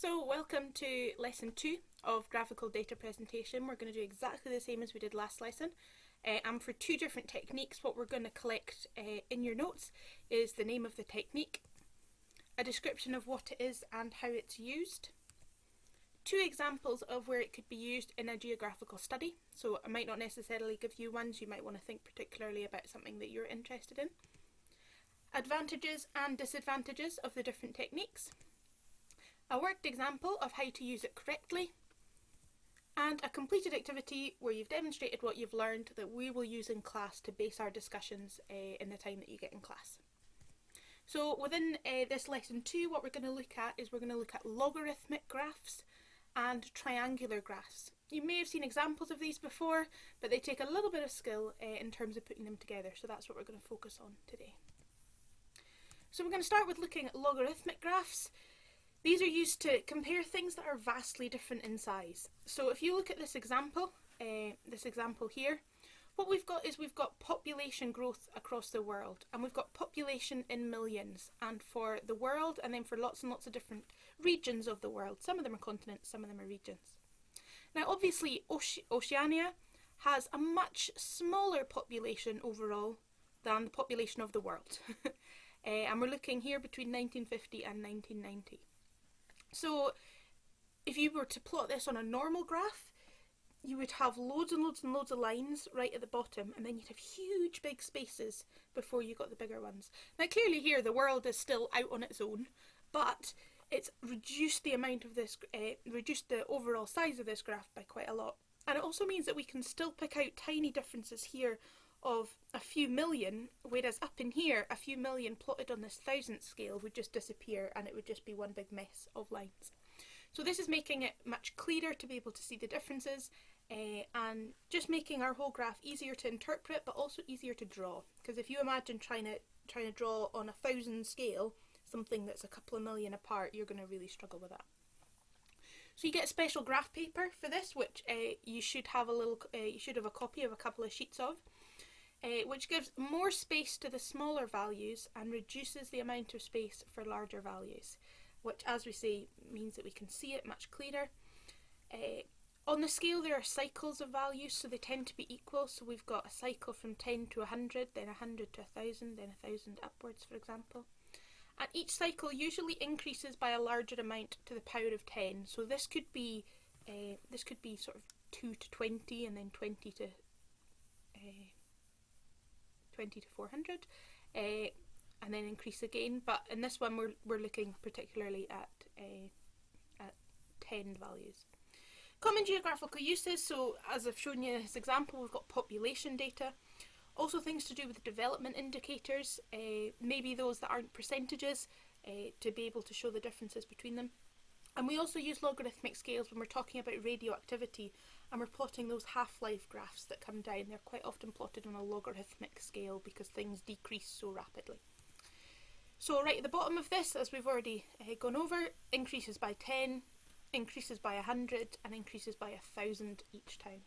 So welcome to lesson 2 of graphical data presentation. We're going to do exactly the same as we did last lesson. And for two different techniques, what we're going to collect in your notes is the name of the technique, a description of what it is and how it's used, two examples of where it could be used in a geographical study. So I might not necessarily give you ones, you might want to think particularly about something that you're interested in, advantages and disadvantages of the different techniques, a worked example of how to use it correctly, and a completed activity where you've demonstrated what you've learned that we will use in class to base our discussions in the time that you get in class. So within this lesson 2, what we're going to look at is we're going to look at logarithmic graphs and triangular graphs. You may have seen examples of these before, but they take a little bit of skill in terms of putting them together, so that's what we're going to focus on today. So we're going to start with looking at logarithmic graphs. These are used to compare things that are vastly different in size. So if you look at this example here, what we've got is we've got population growth across the world, and we've got population in millions, and for the world, and then for lots and lots of different regions of the world. Some of them are continents, some of them are regions. Now obviously Oceania has a much smaller population overall than the population of the world. And we're looking here between 1950 and 1990. So if you were to plot this on a normal graph, you would have loads and loads and loads of lines right at the bottom, and then you'd have huge big spaces before you got the bigger ones. Now clearly here the world is still out on its own, but it's reduced the amount of this, reduced the overall size of this graph by quite a lot. And it also means that we can still pick out tiny differences here of a few million, whereas up in here a few million plotted on this thousandth scale would just disappear and it would just be one big mess of lines. So this is making it much clearer to be able to see the differences and just making our whole graph easier to interpret but also easier to draw, because if you imagine trying to draw on 1,000 scale something that's a couple of million apart, you're going to really struggle with that. So you get a special graph paper for this, which you should have a copy of a couple of sheets of. Which gives more space to the smaller values and reduces the amount of space for larger values, which, as we say, means that we can see it much clearer. On the scale there are cycles of values, so they tend to be equal, so we've got a cycle from 10 to 100, then 100 to 1,000, then 1,000 upwards, for example. And each cycle usually increases by a larger amount to the power of 10, so this could be sort of 2 to 20 and then 20 to 400, and then increase again. But in this one we're looking particularly at 10 values. Common geographical uses, so as I've shown you in this example, we've got population data, also things to do with development indicators, maybe those that aren't percentages, to be able to show the differences between them. And we also use logarithmic scales when we're talking about radioactivity and we're plotting those half-life graphs that come down. They're quite often plotted on a logarithmic scale because things decrease so rapidly. So right at the bottom of this, as we've already gone over, increases by 10, increases by 100 and increases by 1,000 each time.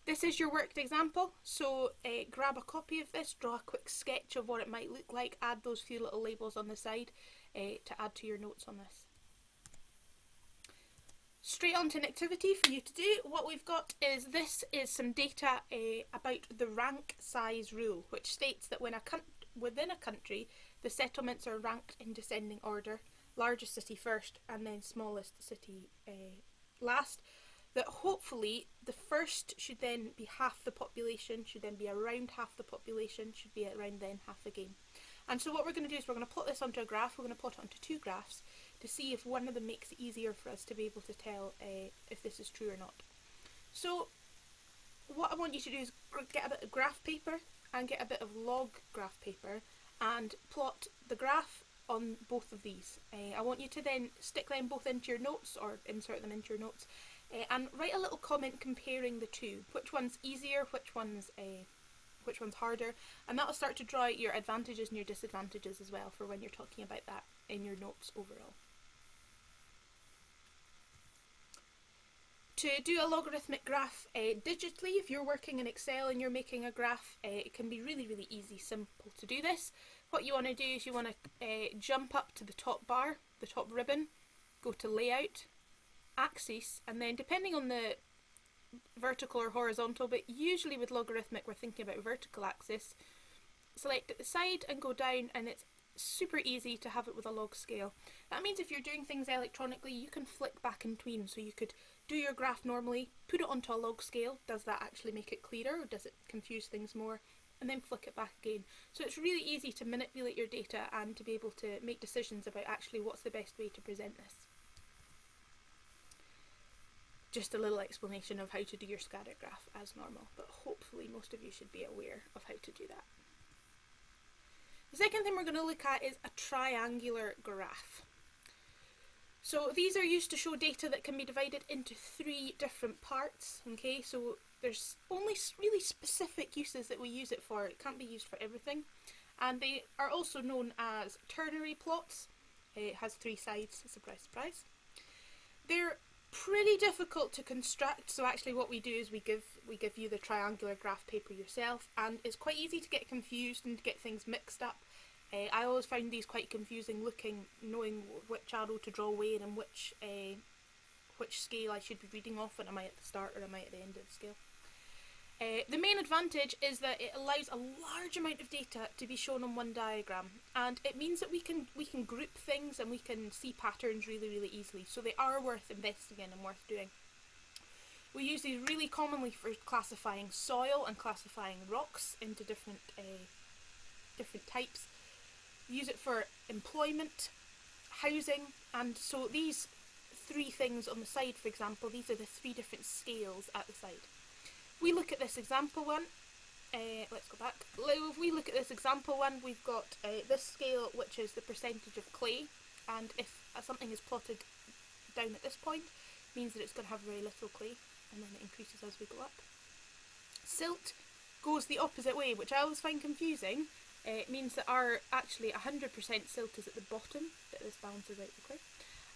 This is your worked example, so grab a copy of this, draw a quick sketch of what it might look like, add those few little labels on the side to add to your notes on this. Straight on to an activity for you to do. What we've got is some data about the rank size rule, which states that when within a country the settlements are ranked in descending order, largest city first and then smallest city last, that hopefully the first should then be half the population, should then be around half the population, should be around then half again. And so what we're going to do is we're going to plot this onto a graph. We're going to plot it onto two graphs to see if one of them makes it easier for us to be able to tell if this is true or not. So what I want you to do is get a bit of graph paper and get a bit of log graph paper and plot the graph on both of these. I want you to then stick them both into your notes or insert them into your notes and write a little comment comparing the two. Which one's easier, which one's harder, and that'll start to draw out your advantages and your disadvantages as well for when you're talking about that in your notes overall. To do a logarithmic graph digitally, if you're working in Excel and you're making a graph, it can be really, really easy, simple to do this. What you want to do is you want to jump up to the top bar, the top ribbon, go to Layout, Axis, and then depending on the vertical or horizontal, but usually with logarithmic we're thinking about vertical axis, select at the side and go down, and it's super easy to have it with a log scale. That means if you're doing things electronically, you can flick back in between, so you could do your graph normally, put it onto a log scale. Does that actually make it clearer, or does it confuse things more? And then flick it back again. So it's really easy to manipulate your data and to be able to make decisions about actually what's the best way to present this. Just a little explanation of how to do your scatter graph as normal, but hopefully most of you should be aware of how to do that. The second thing we're going to look at is a triangular graph. So these are used to show data that can be divided into 3 different parts. Okay, so there's only really specific uses that we use it for. It can't be used for everything. And they are also known as ternary plots. It has 3 sides, surprise, surprise. They're pretty difficult to construct, so actually what we do is we give you the triangular graph paper yourself, and it's quite easy to get confused and to get things mixed up. I always find these quite confusing looking, knowing which arrow to draw where and which scale I should be reading off, and am I at the start or am I at the end of the scale. The main advantage is that it allows a large amount of data to be shown on one diagram, and it means that we can group things and we can see patterns really easily, so they are worth investing in and worth doing. We use these really commonly for classifying soil and classifying rocks into different types. We use it for employment, housing, and so these 3 things on the side, for example, these are the 3 different scales at the side. We look at this example one, let's go back. If we look at this example one, we've got this scale, which is the percentage of clay, and if something is plotted down at this point, it means that it's going to have very little clay, and then it increases as we go up. Silt goes the opposite way, which I always find confusing. It means that actually 100% silt is at the bottom, that this balances out the clay,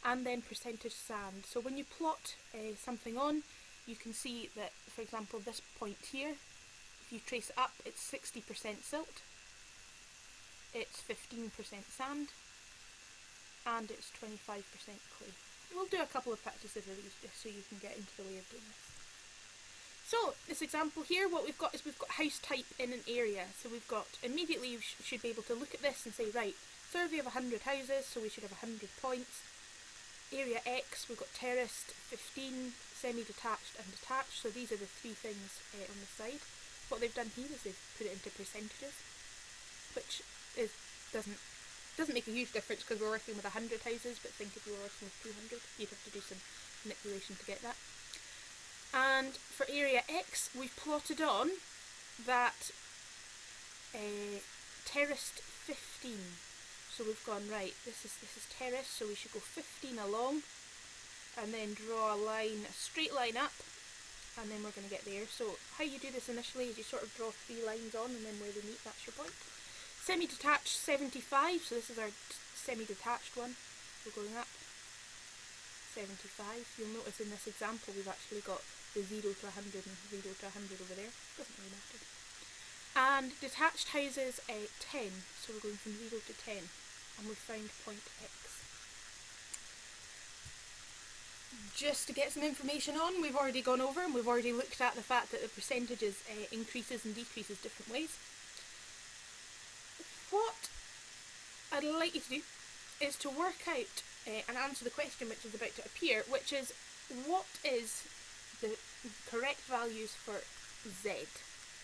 and then percentage sand. So when you plot something on, you can see that, for example, this point here, if you trace it up, it's 60% silt, it's 15% sand, and it's 25% clay. We'll do a couple of practices of these just so you can get into the way of doing this. So, this example here, what we've got is we've got house type in an area. So we've got, immediately you should be able to look at this and say, right, survey of 100 houses, so we should have 100 points. Area X, we've got terraced, 15, semi-detached and detached, so these are the 3 things on the side. What they've done here is they've put it into percentages, which doesn't make a huge difference because we're working with 100 houses, but think if we were working with 200, you'd have to do some manipulation to get that. And for area X, we've plotted on that terraced 15. So we've gone, right, this is terrace, so we should go 15 along, and then draw a line, a straight line up, and then we're going to get there. So how you do this initially is you sort of draw 3 lines on, and then where they meet, that's your point. Semi-detached 75, so this is our semi-detached one. We're going up 75. You'll notice in this example we've actually got the 0 to 100 and 0 to 100 over there. Doesn't really matter. And detached houses 10, so we're going from 0 to 10, and we've found point X. Just to get some information on, we've already gone over and we've already looked at the fact that the percentages increases and decreases different ways. What I'd like you to do is to work out and answer the question which is about to appear, which is, what is the correct values for Z,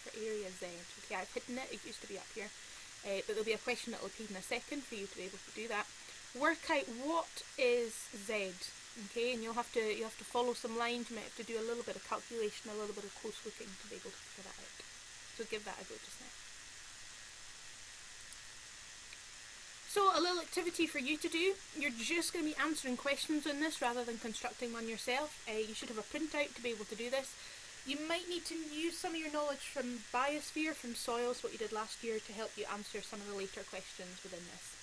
for area Z? Okay, I've hidden it, it used to be up here, but there'll be a question that will appear in a second for you to be able to do that. Work out what is Z, okay, and you'll have to follow some lines, you might have to do a little bit of calculation, a little bit of close looking to be able to figure that out. So give that a go just now. So a little activity for you to do, you're just going to be answering questions on this rather than constructing one yourself. You should have a printout to be able to do this. You might need to use some of your knowledge from biosphere, from soils, what you did last year, to help you answer some of the later questions within this.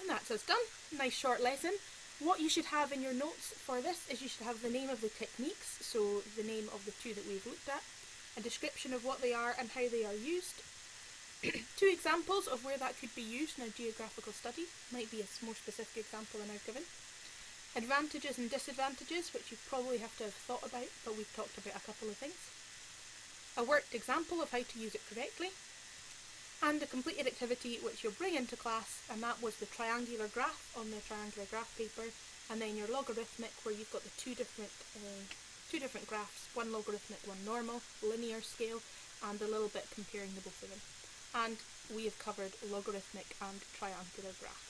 And that's us done. Nice short lesson. What you should have in your notes for this is you should have the name of the techniques, so the name of the 2 that we've looked at, a description of what they are and how they are used, Two examples of where that could be used in a geographical study, might be a more specific example than I've given. Advantages and disadvantages, which you probably have to have thought about, but we've talked about a couple of things. A worked example of how to use it correctly. And a completed activity which you'll bring into class, and that was the triangular graph on the triangular graph paper, and then your logarithmic, where you've got the two different graphs, one logarithmic, one normal, linear scale, and a little bit comparing the both of them. And we have covered logarithmic and triangular graphs.